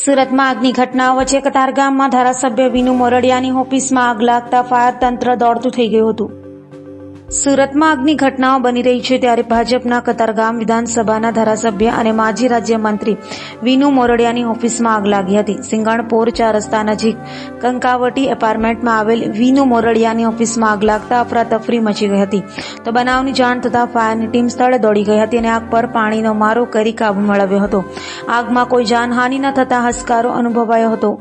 સુરતમાં આગની ઘટનાઓ વચ્ચે કતારગામમાં ધારાસભ્ય વિનુ મોરડિયાની ઓફિસમાં આગ લાગતા ફાયર તંત્ર દોડતું થઈ ગયું હતું. સુરતમાં આગની ઘટનાઓ બની રહી છે ત્યારે ભાજપના કતારગામ વિધાનસભાના ધારાસભ્ય અને માજી રાજ્યમંત્રી વિનુ મોરડિયાની ઓફિસમાં આગ લાગી હતી. સિંગણપોર 4 રસ્તા નજીક કંકાવટી એપાર્ટમેન્ટમાં આવેલ વિનુ મોરડિયાની ઓફિસમાં આગ લાગતા અફરાતફરી મચી ગઈ હતી. તો બનાવની જાણ થતાં ફાયરની ટીમ સ્થળે દોડી ગઈ હતી અને આગ પર પાણીનો મારો કરી કાબુ મેળવ્યો હતો. આગમાં કોઈ જાનહાનિ ન થતાં હાશકારો અનુભવાયો હતો.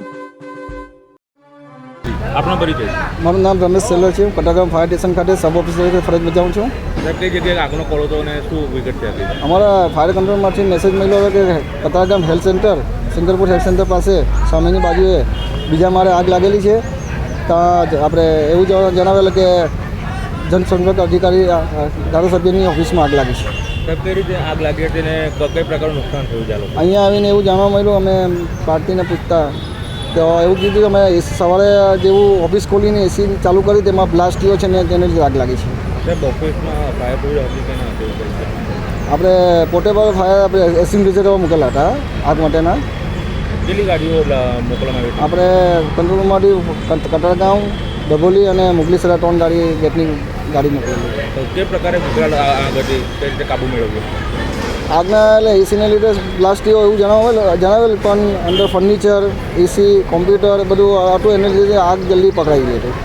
આપનો પરિચય? મારું નામ રમેશ સેલર છે. હું કતારગામ ફાયર સ્ટેશન ખાતે સબ ઓફિસર તરીકે ફરજ બજાવું છું. કઈ જગ્યાએ આગનો કોલ હતો અને શું વિગત છે? અમારા ફાયર કંટ્રોલમાંથી મેસેજ મળ્યો હતો કે Katargam health centre, Singarpur health centre પાસે સામેની બાજુએ બીજા માળે આગ લાગેલી છે. ત્યાં આપણે એવું જણાવેલું કે જનસંપર્ક અધિકારી ધારાસભ્યની ઓફિસમાં આગ લાગી છે. કઈ રીતે આગ લાગી હતી અને કઈ પ્રકારનું નુકસાન થયું ચાલો? અહીંયા આવીને એવું જાણવા મળ્યું, અમે પાર્ટીને પૂછતા તો એવું કીધું કે અમે સવારે જેવું ઓફિસ ખોલીને એસી ચાલુ કરી તેમાં બ્લાસ્ટ થયો છે ને તેને લીધે આગ લાગી છે. ઓફિસમાં ફાયર બ્રિગેડ હતી કે ના હતી? આપણે પોર્ટેબલ ફાયર આપણે એક્સ્ટિંગ્વિશર મૂકેલા હતા આગ માટેના. કેટલી ગાડીઓ મોકલવામાં આવી? આપણે કંટ્રોલમાંથી કતારગામ, ડભોલી અને મુગલીસરા 3 ગાડી ગેટની ગાડી મોકલેલી. તો કે પ્રકારે આગ હતી, કઈ રીતે કાબુ મેળવ્યો? આગના એટલે એસીને લીધે બ્લાસ્ટ થયો એવું જણાવેલ પણ અંદર ફર્નિચર, એસી, કોમ્પ્યુટર બધું હતું, એને લીધે આગ જલ્દી પકડાઈ ગઈ હતી.